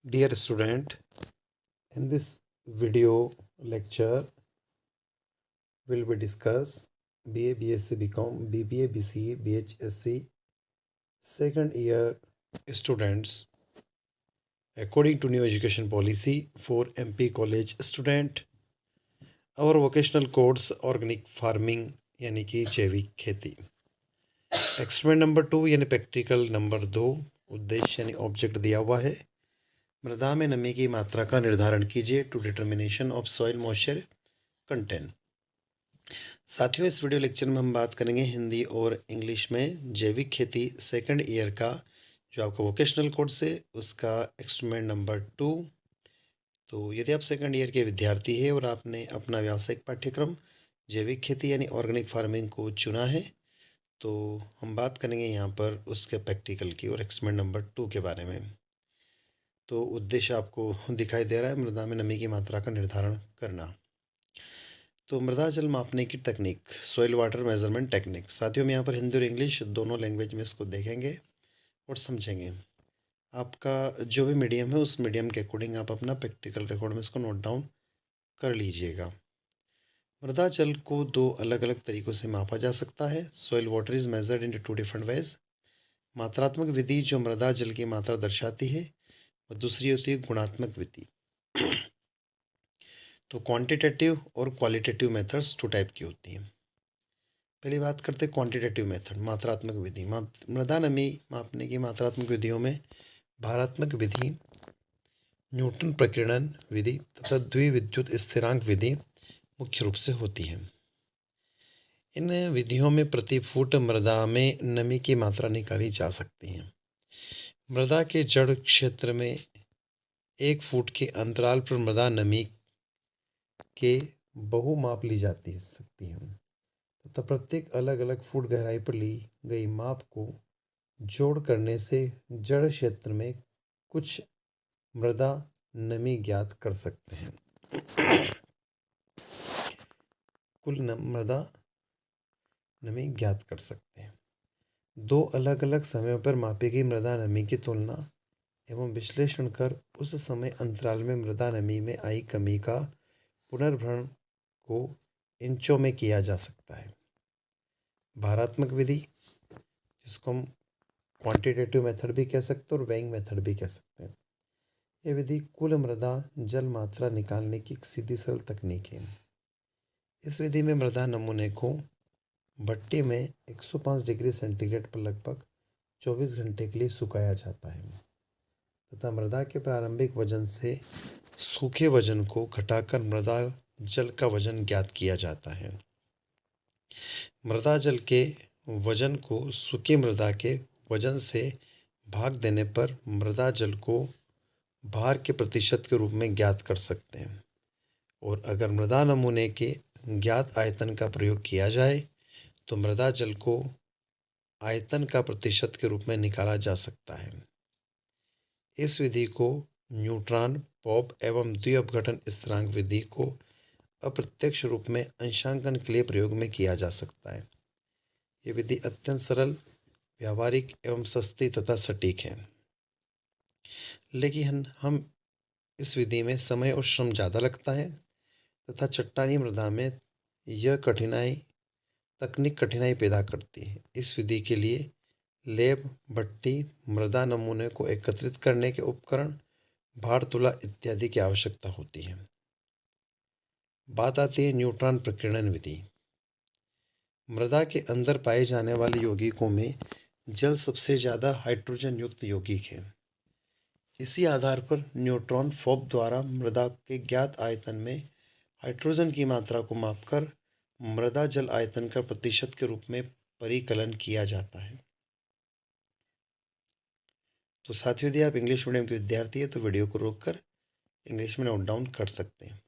Dear student, in this video lecture will be discuss BA, BSc, BCom, BBA, BCA, BHSC second year students according to new education policy for MP college student our vocational course organic farming यानी कि जैविक खेती experiment number 2 यानी practical number 2 उद्देश्य यानी object दिया हुआ है मृदा में नमी की मात्रा का निर्धारण कीजिए to determination of soil moisture content. साथियों इस वीडियो लेक्चर में हम बात करेंगे हिंदी और इंग्लिश में जैविक खेती सेकंड ईयर का जो आपका वोकेशनल कोर्स है उसका एक्सपेरिमेंट नंबर 2। तो यदि आप सेकंड ईयर के विद्यार्थी हैं और आपने अपना व्यावसायिक पाठ्यक्रम जैविक खेती यानी ऑर्गेनिक फार्मिंग को चुना है तो हम बात करेंगे यहाँ पर उसके प्रैक्टिकल की और एक्सपेरिमेंट नंबर 2 के बारे में। तो उद्देश्य आपको दिखाई दे रहा है मृदा में नमी की मात्रा का निर्धारण करना। तो मृदा जल मापने की तकनीक सॉइल वाटर मेजरमेंट टेक्निक। साथियों हम यहाँ पर हिंदी और इंग्लिश दोनों लैंग्वेज में इसको देखेंगे और समझेंगे। आपका जो भी मीडियम है उस मीडियम के अकॉर्डिंग आप अपना प्रैक्टिकल रिकॉर्ड में इसको नोट डाउन कर लीजिएगा। मृदा जल को दो अलग अलग तरीक़ों से मापा जा सकता है। Soil water is measured in 2 different ways. मात्रात्मक विधि जो मृदा जल की मात्रा दर्शाती है और दूसरी होती है गुणात्मक विधि। तो क्वांटिटेटिव और क्वालिटेटिव मेथड्स 2 टाइप की होती हैं। पहली बात करते हैं क्वांटिटेटिव मेथड मात्रात्मक विधि। मृदा नमी मापने की मात्रात्मक विधियों में भारात्मक विधि, न्यूटन प्रकीर्णन विधि तथा द्विविद्युत स्थिरांक विधि मुख्य रूप से होती है। इन विधियों में प्रति फुट मृदा में नमी की मात्रा निकाली जा सकती है। मृदा के जड़ क्षेत्र में 1 फुट के अंतराल पर मृदा नमी के बहु माप ली जाती सकती है तथा प्रत्येक अलग अलग फुट गहराई पर ली गई माप को जोड़ करने से जड़ क्षेत्र में कुछ मृदा नमी ज्ञात कर सकते हैं। कुल मृदा नमी ज्ञात कर सकते हैं। 2 अलग अलग समयों पर मापी गई मृदा नमी की तुलना एवं विश्लेषण कर उस समय अंतराल में मृदा नमी में आई कमी का पुनर्भरण को इंचों में किया जा सकता है। भारात्मक विधि जिसको हम क्वांटिटेटिव मेथड भी कह सकते हैं और वेइंग मेथड भी कह सकते हैं। यह विधि कुल मृदा जल मात्रा निकालने की एक सीधी सरल तकनीक है। इस विधि में मृदा नमूने को भट्टी में 105 डिग्री सेंटीग्रेड पर लगभग 24 घंटे के लिए सुखाया जाता है तथा मृदा के प्रारंभिक वजन से सूखे वजन को घटाकर मृदा जल का वजन ज्ञात किया जाता है। मृदा जल के वजन को सूखी मृदा के वजन से भाग देने पर मृदा जल को भार के प्रतिशत के रूप में ज्ञात कर सकते हैं और अगर मृदा नमूने के ज्ञात आयतन का प्रयोग किया जाए तो मृदा जल को आयतन का प्रतिशत के रूप में निकाला जा सकता है। इस विधि को न्यूट्रॉन पॉप एवं द्विअपघटन स्थिरांक विधि को अप्रत्यक्ष रूप में अंशांकन के लिए प्रयोग में किया जा सकता है। ये विधि अत्यंत सरल, व्यावहारिक एवं सस्ती तथा सटीक है। लेकिन हम इस विधि में समय और श्रम ज़्यादा लगता है तथा चट्टानी मृदा में यह तकनीक कठिनाई पैदा करती है। इस विधि के लिए लेब, भट्टी, मृदा नमूने को एकत्रित करने के उपकरण, भार तुला इत्यादि की आवश्यकता होती है। बात आती है न्यूट्रॉन प्रकीर्णन विधि। मृदा के अंदर पाए जाने वाले यौगिकों में जल सबसे ज़्यादा हाइड्रोजन युक्त यौगिक है। इसी आधार पर न्यूट्रॉन फोब द्वारा मृदा के ज्ञात आयतन में हाइड्रोजन की मात्रा को मापकर मृदा जल आयतन का प्रतिशत के रूप में परिकलन किया जाता है। तो साथियों यदि आप इंग्लिश मीडियम के विद्यार्थी हैं तो वीडियो को रोककर इंग्लिश में नोट डाउन कर सकते हैं।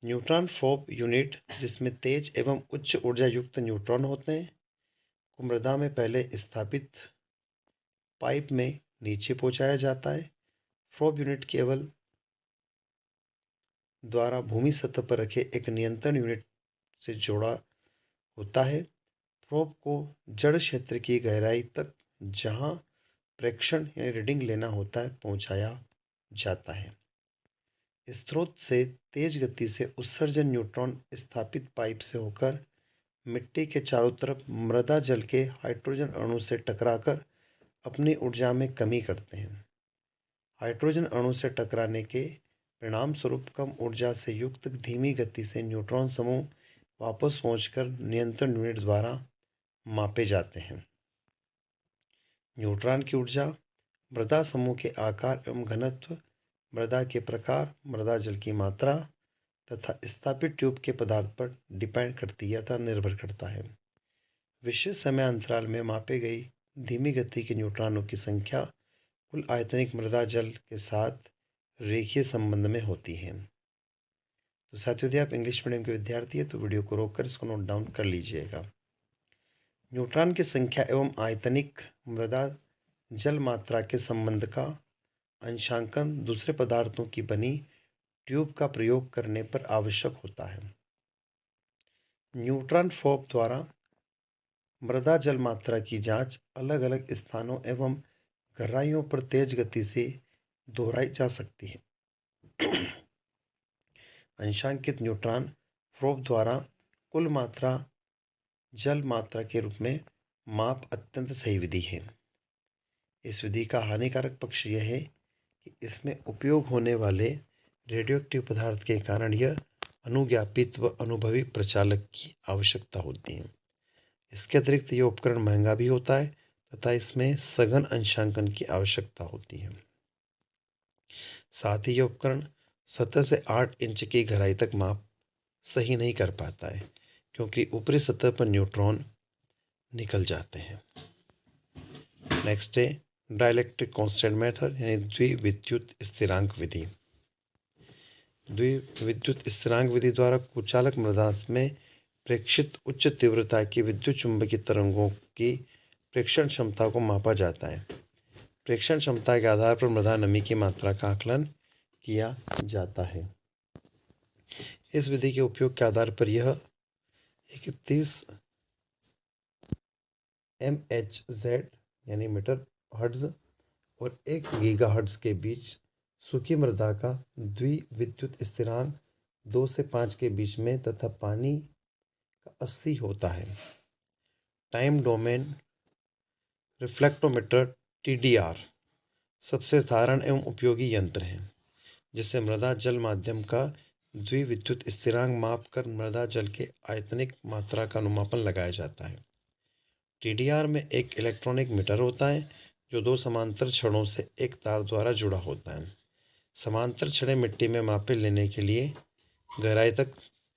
न्यूट्रॉन फोब यूनिट जिसमें तेज एवं उच्च ऊर्जा युक्त न्यूट्रॉन होते हैं को मृदा में पहले स्थापित पाइप में नीचे पहुंचाया जाता है। फोब यूनिट केवल द्वारा भूमि सतह पर रखे एक नियंत्रण यूनिट से जोड़ा होता है। प्रोब को जड़ क्षेत्र की गहराई तक जहां प्रेक्षण या रीडिंग लेना होता है पहुंचाया जाता है। स्रोत से तेज गति से उत्सर्जन न्यूट्रॉन स्थापित पाइप से होकर मिट्टी के चारों तरफ मृदा जल के हाइड्रोजन अणु से टकराकर अपनी ऊर्जा में कमी करते हैं। हाइड्रोजन अणु से टकराने के परिणाम स्वरूप कम ऊर्जा से युक्त धीमी गति से न्यूट्रॉन समूह वापस पहुंचकर नियंत्रण यूनिट द्वारा मापे जाते हैं। न्यूट्रॉन की ऊर्जा मृदा समूह के आकार एवं घनत्व, मृदा के प्रकार, मृदा जल की मात्रा तथा स्थापित ट्यूब के पदार्थ पर डिपेंड करती है अर्थात निर्भर करता है। विशेष समय अंतराल में मापे गई धीमी गति के न्यूट्रॉनों की संख्या कुल आयतनिक मृदा जल के साथ रेखीय संबंध में होती है। तो साथियों, यदि आप इंग्लिश मीडियम के विद्यार्थी हैं तो वीडियो को रोककर इसको नोट डाउन कर लीजिएगा। न्यूट्रॉन की संख्या एवं आयतनिक मृदा जल मात्रा के संबंध का अंशांकन दूसरे पदार्थों की बनी ट्यूब का प्रयोग करने पर आवश्यक होता है। न्यूट्रॉन प्रोब द्वारा मृदा जल मात्रा की जांच अलग अलग स्थानों एवं गहराइयों पर तेज गति से दोहराई जा सकती है। अंशांकित न्यूट्रॉन प्रोब द्वारा कुल मात्रा जल मात्रा के रूप में माप अत्यंत सही विधि है। इस विधि का हानिकारक पक्ष यह है कि इसमें उपयोग होने वाले रेडियोएक्टिव पदार्थ के कारण यह अनुज्ञापित व अनुभवी प्रचालक की आवश्यकता होती है। इसके अतिरिक्त यह उपकरण महंगा भी होता है तथा इसमें सघन अंशांकन की आवश्यकता होती है। साथ ही यह उपकरण 7 से 8 इंच की गहराई तक माप सही नहीं कर पाता है क्योंकि ऊपरी सतह पर न्यूट्रॉन निकल जाते हैं। नेक्स्ट है डाइलेक्ट्रिक कांस्टेंट मेथड यानी द्विविद्युत स्थिरांक विधि। द्विविद्युत स्थिरांक विधि द्वारा कुचालक मृदा में प्रेक्षित उच्च तीव्रता की विद्युत चुंबकीय तरंगों की प्रेक्षण क्षमता को मापा जाता है। प्रेक्षण क्षमता के आधार पर मृदा नमी की मात्रा का आकलन किया जाता है। इस विधि के उपयोग के आधार पर यह 31 MHz यानी मीटर हर्ट्ज और 1 गीगाहर्ट्ज के बीच सूखी मृदा का द्विविद्युत स्थिरांक 2 से 5 के बीच में तथा पानी का 80 होता है। टाइम डोमेन रिफ्लेक्टोमीटर TDR सबसे साधारण एवं उपयोगी यंत्र है जिससे मृदा जल माध्यम का द्विविद्युत स्थिरांक माप कर मृदा जल के आयतनिक मात्रा का अनुमापन लगाया जाता है। TDR में एक इलेक्ट्रॉनिक मीटर होता है जो 2 समांतर छड़ों से एक तार द्वारा जुड़ा होता है। समांतर छड़ें मिट्टी में मापे लेने के लिए गहराई तक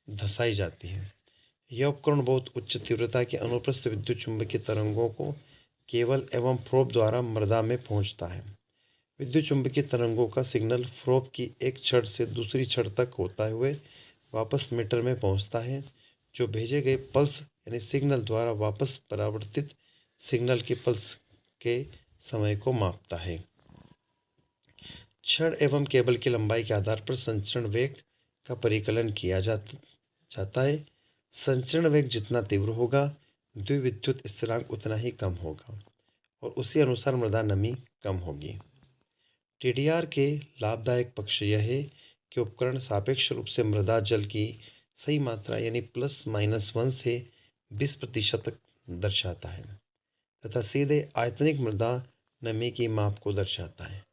धंसाई जाती है। यह उपकरण बहुत उच्च तीव्रता की अनुप्रस्थ विद्युत चुंबकीय तरंगों को केबल एवं प्रोब द्वारा मृदा में पहुंचता है। विद्युत चुंबकीय तरंगों का सिग्नल प्रोब की एक छड़ से दूसरी छड़ तक होता हुए वापस मीटर में पहुंचता है जो भेजे गए पल्स यानी सिग्नल द्वारा वापस परावर्तित सिग्नल के पल्स के समय को मापता है। छड़ एवं केबल की लंबाई के आधार पर संचरण वेग का परिकलन किया जाता है। संचरण वेग जितना तीव्र होगा द्विविद्युत स्थिरांक उतना ही कम होगा और उसी अनुसार मृदा नमी कम होगी। TDR के लाभदायक पक्ष यह है कि उपकरण सापेक्ष रूप से मृदा जल की सही मात्रा यानी ±1 से 20% तक दर्शाता है तथा सीधे आयतनिक मृदा नमी की माप को दर्शाता है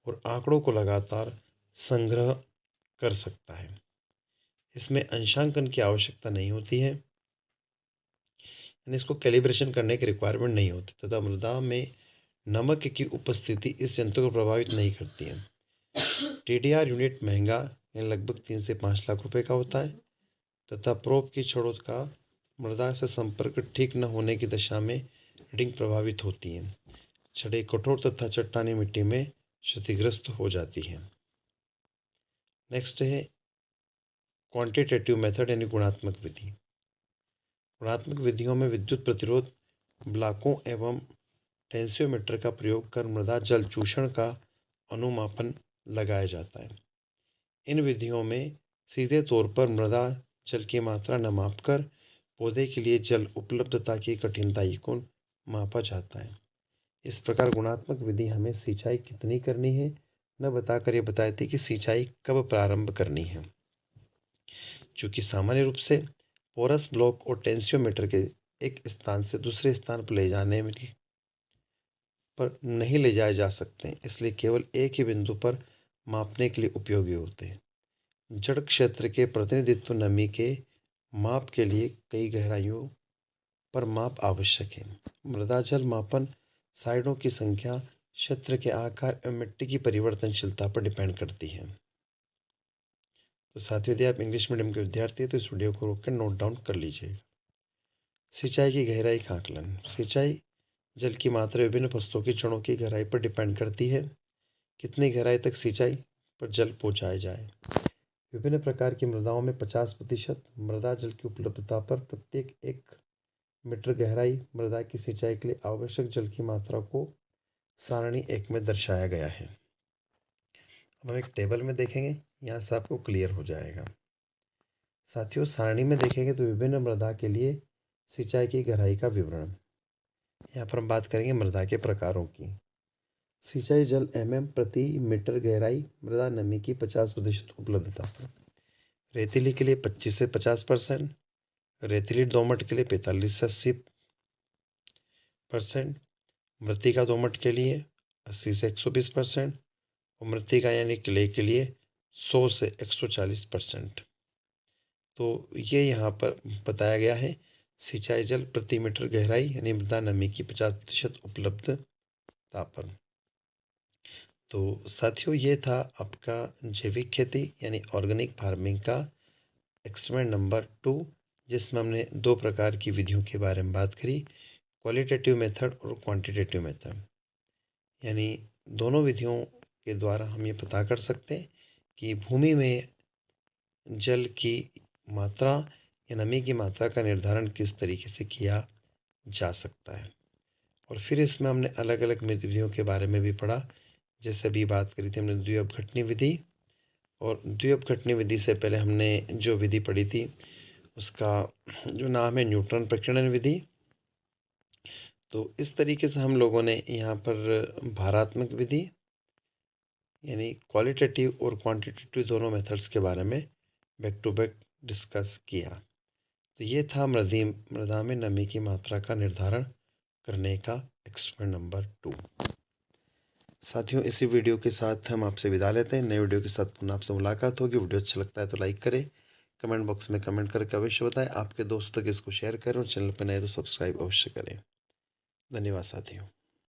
और आंकड़ों को लगातार संग्रह कर सकता है। इसमें अंशांकन की आवश्यकता नहीं होती है यानी इसको कैलिब्रेशन करने की रिक्वायरमेंट नहीं होती तथा मृदा में नमक की उपस्थिति इस यंत्र को प्रभावित नहीं करती है। TDR यूनिट महंगा यानी लगभग 3 से 5 लाख रुपए का होता है तथा प्रोब की छड़ों का मृदा से संपर्क ठीक न होने की दशा में रीडिंग प्रभावित होती है। छड़ें कठोर तथा चट्टानी मिट्टी में क्षतिग्रस्त हो जाती है। नेक्स्ट है क्वांटिटेटिव मेथड यानी गुणात्मक विधि। गुणात्मक विधियों में विद्युत प्रतिरोध ब्लॉकों एवं टेंसियोमीटर का प्रयोग कर मृदा जल चूषण का अनुमापन लगाया जाता है। इन विधियों में सीधे तौर पर मृदा जल की मात्रा न मापकर पौधे के लिए जल उपलब्धता की कठिनाई को मापा जाता है। इस प्रकार गुणात्मक विधि हमें सिंचाई कितनी करनी है न बताकर ये बताए थे कि सिंचाई कब प्रारंभ करनी है। चूँकि सामान्य रूप से पोरस ब्लॉक और टेंसियोमीटर के एक स्थान से दूसरे स्थान पर ले जाने में पर नहीं ले जाए जा सकते, इसलिए केवल एक ही बिंदु पर मापने के लिए उपयोगी होते हैं। जड़ क्षेत्र के प्रतिनिधित्व नमी के माप के लिए कई गहराइयों पर माप आवश्यक है। मृदा जल मापन साइडों की संख्या, क्षेत्र के आकार एवं मिट्टी की परिवर्तनशीलता पर डिपेंड करती है। तो साथियों, यदि आप इंग्लिश मीडियम के विद्यार्थी हैं तो इस वीडियो को रोककर नोट डाउन कर लीजिएगा। सिंचाई की गहराई का आकलन। सिंचाई जल की मात्रा विभिन्न फसलों की जड़ों की गहराई पर डिपेंड करती है। कितनी गहराई तक सिंचाई पर जल पहुंचाया जाए। विभिन्न प्रकार की मृदाओं में 50% मृदा जल की उपलब्धता पर प्रत्येक 1 मीटर गहराई मृदा की सिंचाई के लिए आवश्यक जल की मात्रा को सारणी 1 में दर्शाया गया है। अब हम एक टेबल में देखेंगे, यहाँ से आपको क्लियर हो जाएगा। साथियों, सारणी में देखेंगे तो विभिन्न मृदा के लिए सिंचाई की गहराई का विवरण। यहाँ पर हम बात करेंगे मृदा के प्रकारों की। सिंचाई जल प्रति मीटर गहराई मृदा नमी की 50% उपलब्धता पर। रेतीली के लिए 25 से 50%, रेतीली दोमट के लिए 45 से 80%, मृत्तिका दोमट के लिए 80 से 120% और मृत्तिका यानी क्ले के लिए 100 से 140%। तो ये यहाँ पर बताया गया है सिंचाई जल प्रति मीटर गहराई यानी मृदा नमी की 50% उपलब्धता पर। तो साथियों, ये था आपका जैविक खेती यानी ऑर्गेनिक फार्मिंग का एक्सपेरिमेंट नंबर 2, जिसमें हमने 2 प्रकार की विधियों के बारे में बात करी, क्वालिटेटिव मेथड और क्वांटिटेटिव मेथड। यानी दोनों विधियों के द्वारा हम ये पता कर सकते हैं कि भूमि में जल की मात्रा या नमी की मात्रा का निर्धारण किस तरीके से किया जा सकता है। और फिर इसमें हमने अलग अलग विधियों के बारे में भी पढ़ा। जैसे अभी बात करी थी हमने द्विअपघटनी विधि, और द्विअपघटनी विधि से पहले हमने जो विधि पढ़ी थी उसका जो नाम है न्यूटन प्रकीर्णन विधि। तो इस तरीके से हम लोगों ने यहाँ पर भारात्मक विधि यानी क्वालिटेटिव और क्वांटिटेटिव दोनों मेथड्स के बारे में बैक टू बैक डिस्कस किया। तो ये था मृदा में नमी की मात्रा का निर्धारण करने का एक्सपेरिमेंट नंबर 2। साथियों, इसी वीडियो के साथ हम आपसे विदा लेते हैं। नए वीडियो के साथ पुनः आपसे मुलाकात होगी। वीडियो अच्छा लगता है तो लाइक करें, कमेंट बॉक्स में कमेंट करके अवश्य बताएं, आपके दोस्तों तक इसको शेयर करें और चैनल पर नए तो सब्सक्राइब अवश्य करें। धन्यवाद साथियों।